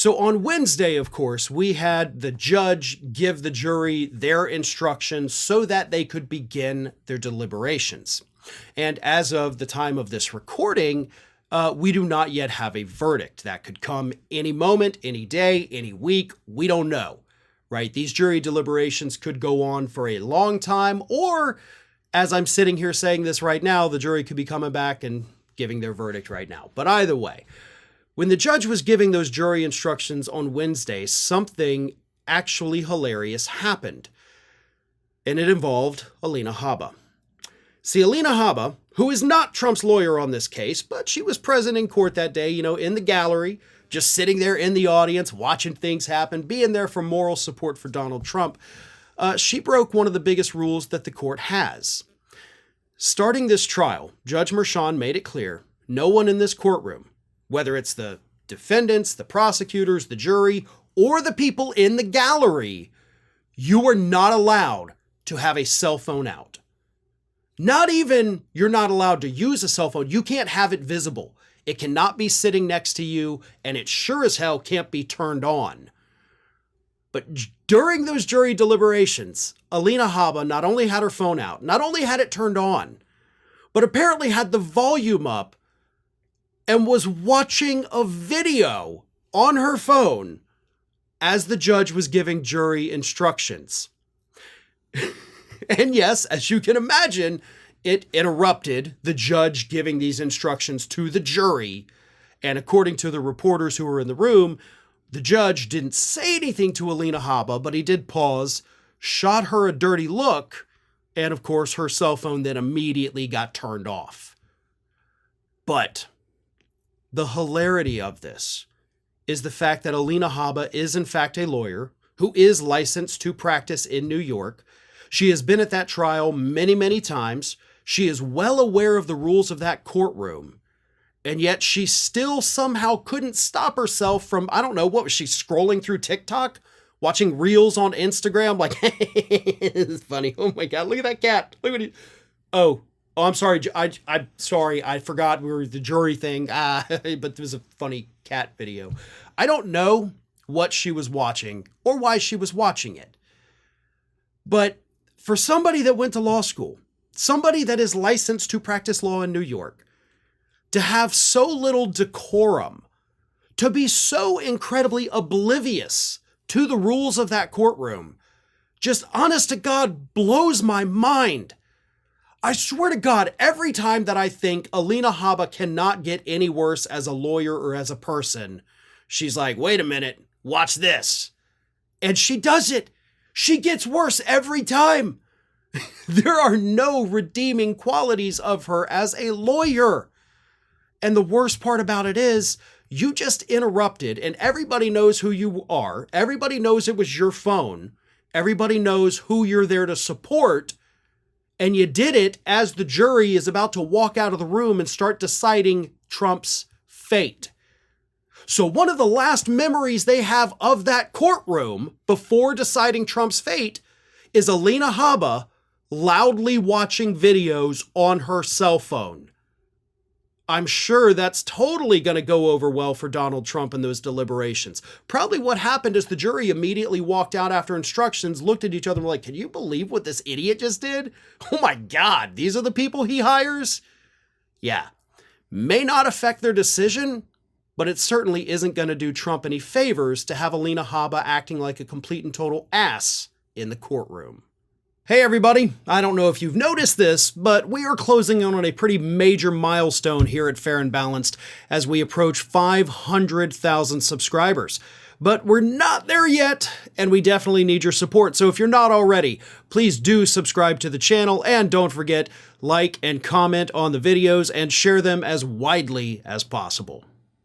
So on Wednesday, of course, we had the judge give the jury their instructions so that they could begin their deliberations. And as of the time of this recording, we do not yet have a verdict. That could come any moment, any day, any week. We don't know, right? These jury deliberations could go on for a long time, or as I'm sitting here saying this right now, the jury could be coming back and giving their verdict right now. But either way, when the judge was giving those jury instructions on Wednesday, something actually hilarious happened. And it involved Alina Habba. See, Alina Habba, who is not Trump's lawyer on this case, but she was present in court that day, in the gallery, just sitting there in the audience, watching things happen, being there for moral support for Donald Trump. She broke one of the biggest rules that the court has. Starting this trial, Judge Merchan made it clear, no one in this courtroom, whether it's the defendants, the prosecutors, the jury, or the people in the gallery, you are not allowed to have a cell phone out. Not even you're not allowed to use a cell phone. You can't have it visible. It cannot be sitting next to you, and it sure as hell can't be turned on. But during those jury deliberations, Alina Habba not only had her phone out, not only had it turned on, but apparently had the volume up and was watching a video on her phone as the judge was giving jury instructions. And yes, as you can imagine, it interrupted the judge giving these instructions to the jury. And according to the reporters who were in the room, the judge didn't say anything to Alina Habba, but he did pause, shot her a dirty look, and of course her cell phone then immediately got turned off. But the hilarity of this is the fact that Alina Habba is in fact a lawyer who is licensed to practice in New York. She has been at that trial many, many times. She is well aware of the rules of that courtroom. And yet she still somehow couldn't stop herself from, I don't know, what was she, scrolling through TikTok? Watching reels on Instagram? Like, it's funny. Oh my God, look at that cat. Look at it. Oh, I'm sorry. I'm sorry. I forgot we were the jury thing. But there was a funny cat video. I don't know what she was watching or why she was watching it. But for somebody that went to law school, somebody that is licensed to practice law in New York, to have so little decorum, to be so incredibly oblivious to the rules of that courtroom, just honest to God blows my mind. I swear to God, every time that I think Alina Habba cannot get any worse as a lawyer or as a person, she's like, wait a minute, watch this. And she does it. She gets worse every time. There are no redeeming qualities of her as a lawyer. And the worst part about it is, you just interrupted, and everybody knows who you are. Everybody knows it was your phone. Everybody knows who you're there to support. And you did it as the jury is about to walk out of the room and start deciding Trump's fate. So one of the last memories they have of that courtroom before deciding Trump's fate is Alina Habba loudly watching videos on her cell phone. I'm sure that's totally going to go over well for Donald Trump in those deliberations. Probably what happened is the jury immediately walked out after instructions, looked at each other and were like, can you believe what this idiot just did? Oh my God, these are the people he hires? Yeah, may not affect their decision, but it certainly isn't going to do Trump any favors to have Alina Habba acting like a complete and total ass in the courtroom. Hey everybody, I don't know if you've noticed this, but we are closing in on a pretty major milestone here at Fair and Balanced as we approach 500,000 subscribers. But we're not there yet, and we definitely need your support. So if you're not already, please do subscribe to the channel, and don't forget, like and comment on the videos and share them as widely as possible.